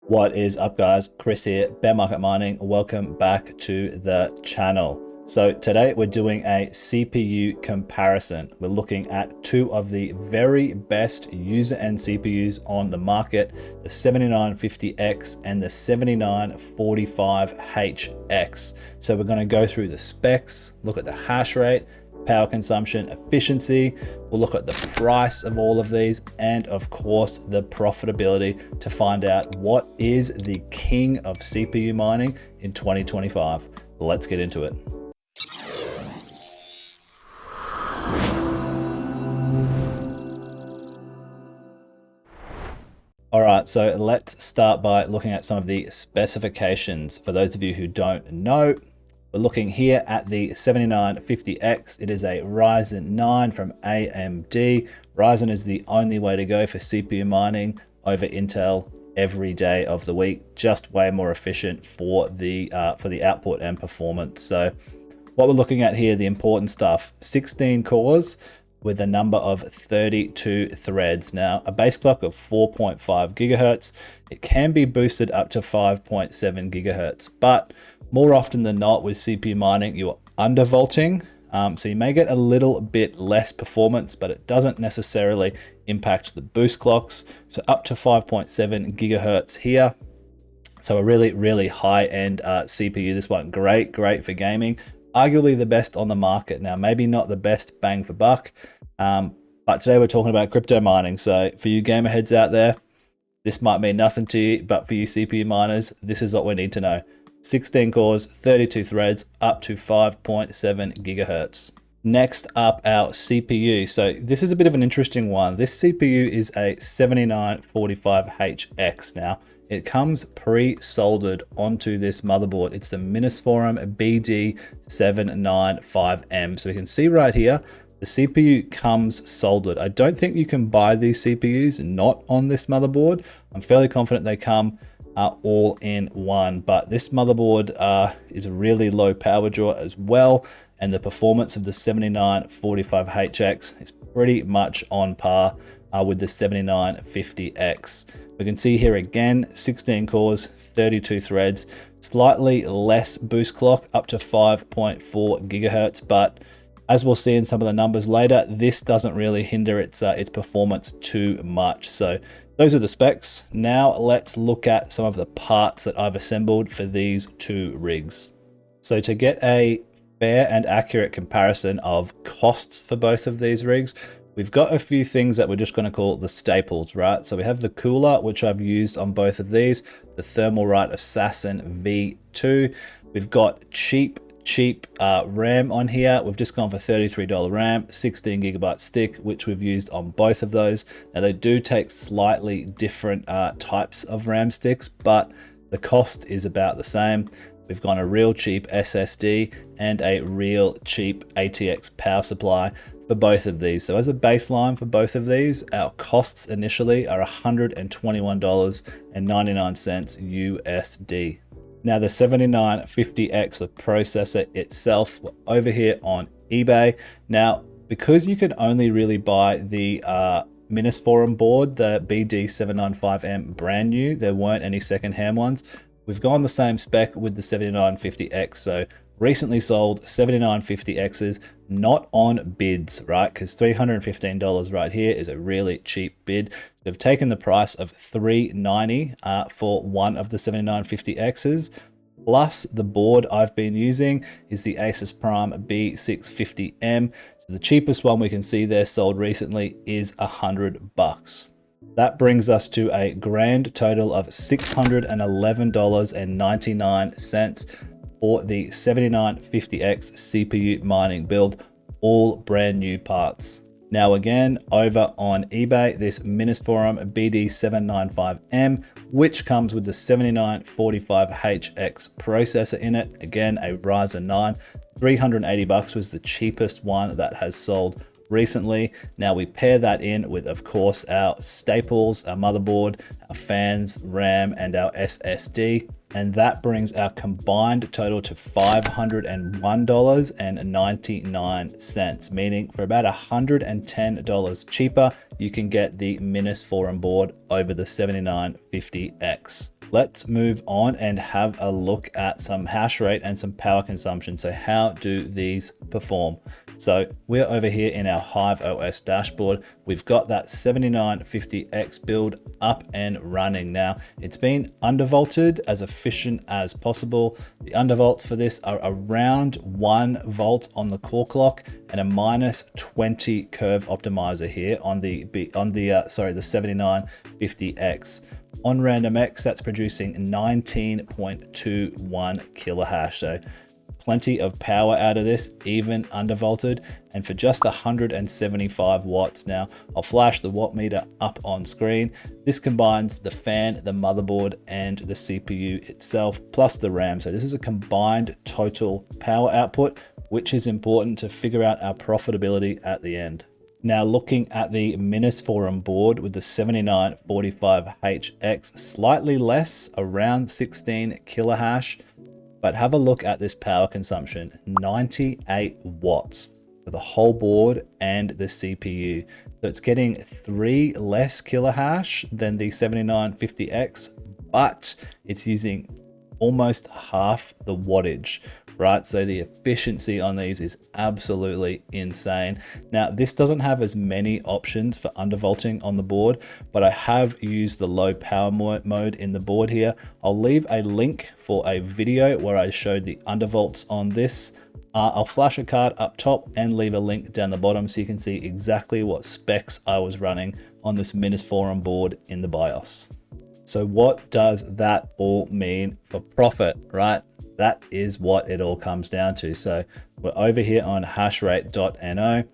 What is up, guys? Chris here, Bear Market Mining. Welcome back to the channel. So today we're doing a CPU comparison. We're looking at two of the very best user end CPUs on the market, the 7950X and the 7945HX. So we're going to go through the specs, look at the hash rate, power consumption, efficiency. We'll look at the price of all of these and of course the profitability to find out what is the king of CPU mining in 2025. Let's get into it. All right, so let's start by looking at some of the specifications. For those of you who don't know, we're looking here at the 7950X. It is a Ryzen 9 from AMD. Ryzen is the only way to go for CPU mining over Intel every day of the week. Just way more efficient for the output and performance. So what we're looking at here, the important stuff, 16 cores with a number of 32 threads. Now, a base clock of 4.5 gigahertz. It can be boosted up to 5.7 gigahertz, but more often than not with CPU mining, you're undervolting. So you may get a little bit less performance, but it doesn't necessarily impact the boost clocks. So up to 5.7 gigahertz here. So a really, really high-end CPU. This one, great for gaming. Arguably the best on the market. Now, maybe not the best bang for buck, but today we're talking about crypto mining. So for you gamer heads out there, this might mean nothing to you, but for you CPU miners, this is what we need to know. 16 cores, 32 threads, up to 5.7 gigahertz. Next up, our CPU. So this is a bit of an interesting one. This CPU is a 7945HX. Now, it comes pre-soldered onto this motherboard. It's the Minisforum BD795M. So we can see right here, the CPU comes soldered. I don't think you can buy these CPUs not on this motherboard. I'm fairly confident they come all in one, but this motherboard is a really low power draw as well, and the performance of the 7945HX is pretty much on par with the 7950X. We can see here again, 16 cores, 32 threads, slightly less boost clock, up to 5.4 gigahertz, but as we'll see in some of the numbers later, this doesn't really hinder its performance too much. So those are the specs. Now let's look at some of the parts that I've assembled for these two rigs. So to get a fair and accurate comparison of costs for both of these rigs, we've got a few things that we're just going to call the staples, right? So we have the cooler, which I've used on both of these, the Thermalright Assassin V2. We've got cheap RAM on here. We've just gone for $33 RAM, 16 gigabyte stick, which we've used on both of those. Now they do take slightly different types of RAM sticks, but the cost is about the same. We've gone a real cheap SSD and a real cheap ATX power supply for both of these. So as a baseline for both of these, our costs initially are $121.99 USD. Now the 7950X, the processor itself, we're over here on eBay. Now, because you can only really buy the Minisforum board, the BD795M brand new, there weren't any secondhand ones. We've gone the same spec with the 7950X. So recently sold 7950Xs, not on bids, right? Because $315 right here is a really cheap bid. So they've taken the price of $390 for one of the 7950Xs. Plus the board I've been using is the Asus Prime B650M. So the cheapest one we can see there sold recently is $100. That brings us to a grand total of $611.99 for the 7950X CPU mining build, all brand new parts. Now again, over on eBay, this Minisforum BD795M, which comes with the 7945HX processor in it. Again, a Ryzen 9, $380 was the cheapest one that has sold recently. Now we pair that in with, of course, our staples, our motherboard, our fans, RAM, and our SSD. And that brings our combined total to $501.99, meaning for about $110 cheaper, you can get the Minis Forum board over the 7950X. Let's move on and have a look at some hash rate and some power consumption. So how do these perform? So we're over here in our Hive OS dashboard. We've got that 7950X build up and running. Now it's been undervolted as efficient as possible. The undervolts for this are around 1 volt on the core clock and a -20 curve optimizer here on the 7950X. On RandomX, that's producing 19.21 kilohash. So plenty of power out of this, even undervolted, and for just 175 watts. Now, I'll flash the watt meter up on screen. This combines the fan, the motherboard, and the CPU itself, plus the RAM. So this is a combined total power output, which is important to figure out our profitability at the end. Now looking at the Minis Forum board with the 7945HX, slightly less, around 16 kilohash, but have a look at this power consumption, 98 watts for the whole board and the CPU. So it's getting 3 less kilohash than the 7950X, but it's using almost half the wattage, right? So the efficiency on these is absolutely insane. Now, this doesn't have as many options for undervolting on the board, but I have used the low power mode in the board here. I'll leave a link for a video where I showed the undervolts on this. I'll flash a card up top and leave a link down the bottom so you can see exactly what specs I was running on this Minis Forum board in the BIOS. So what does that all mean for profit, right? That is what it all comes down to. So we're over here on hashrate.no.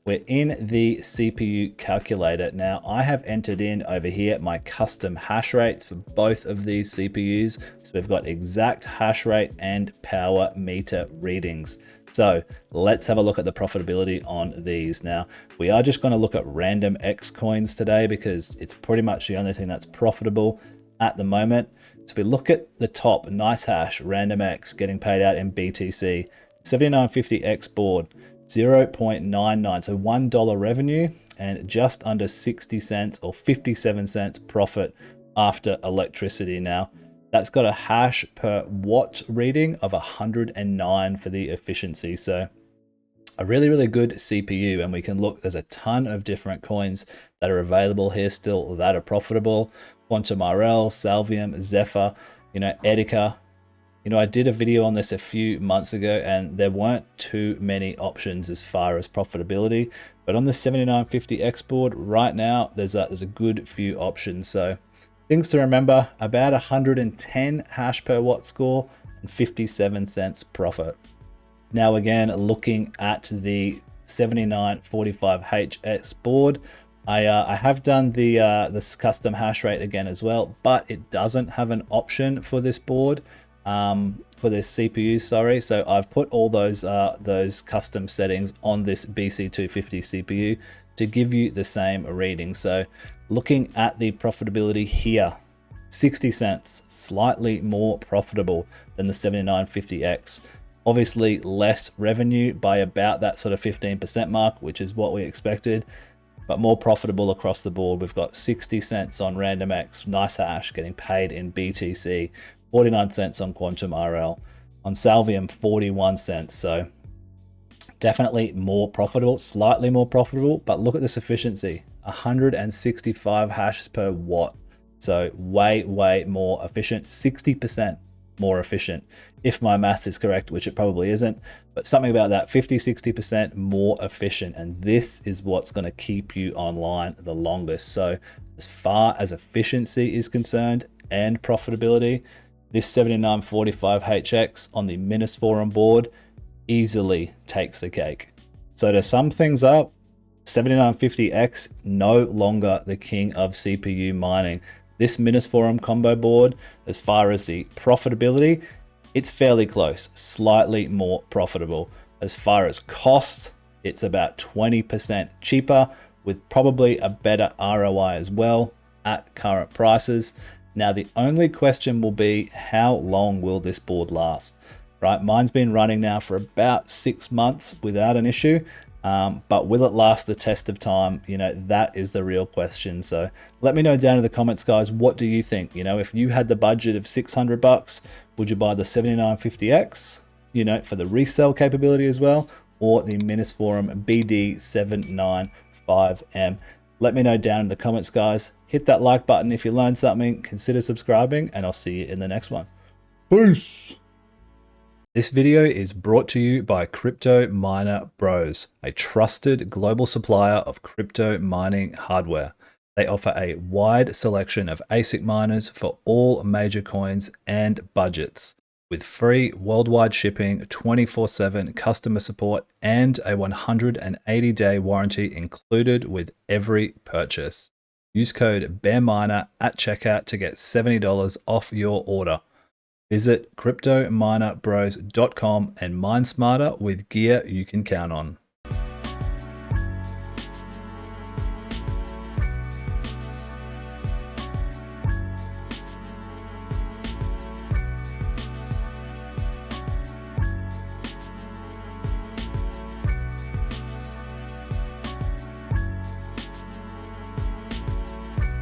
We're in the CPU calculator. Now I have entered in over here my custom hash rates for both of these CPUs. So we've got exact hash rate and power meter readings. So let's have a look at the profitability on these. Now we are just going to look at random X coins today because it's pretty much the only thing that's profitable at the moment. So we look at the top, nice hash, random X getting paid out in BTC, 7950X board, 0.99, so $1 revenue and just under 60 cents or 57 cents profit after electricity. Now that's got a hash per watt reading of 109 for the efficiency. So a really, really good CPU. And we can look, there's a ton of different coins that are available here still that are profitable. Quantum RL, Salvium, Zephyr, Etika. I did a video on this a few months ago and there weren't too many options as far as profitability, but on the 7950X board right now, there's a good few options. So things to remember, about 110 hash per watt score and 57 cents profit. Now again, looking at the 7945HX board, I have done this custom hash rate again as well, but it doesn't have an option for this board, for this CPU, sorry. So I've put all those custom settings on this BC250 CPU to give you the same reading. So looking at the profitability here, 60 cents, slightly more profitable than the 7950X. Obviously less revenue by about that sort of 15% mark, which is what we expected, but more profitable across the board. We've got 60 cents on RandomX, nice hash, getting paid in BTC, 49 cents on Quantum RL, on Salvium, 41 cents. So definitely more profitable, slightly more profitable, but look at this efficiency, 165 hashes per watt. So way, way more efficient, 60% more efficient, if my math is correct, which it probably isn't, but something about that, 50-60% more efficient. And this is what's going to keep you online the longest. So as far as efficiency is concerned and profitability, this 7945HX on the Minis Forum board easily takes the cake. So to sum things up, 7950X no longer the king of CPU mining. This Minis Forum combo board, as far as the profitability, it's fairly close, slightly more profitable. As far as costs, it's about 20% cheaper with probably a better ROI as well at current prices. Now, the only question will be, how long will this board last? Right, mine's been running now for about 6 months without an issue. But will it last the test of time? You know, that is the real question. So let me know down in the comments, guys, what do you think? You know, if you had the budget of $600, would you buy the 7950X, you know, for the resale capability as well, or the Minisforum BD795M? Let me know down in the comments, guys. Hit that like button if you learned something, consider subscribing, and I'll see you in the next one. Peace. This video is brought to you by Crypto Miner Bros, a trusted global supplier of crypto mining hardware. They offer a wide selection of ASIC miners for all major coins and budgets, with free worldwide shipping, 24/7 customer support, and a 180-day warranty included with every purchase. Use code BearMarketMiner at checkout to get $70 off your order. Visit cryptominerbros.com and mine smarter with gear you can count on.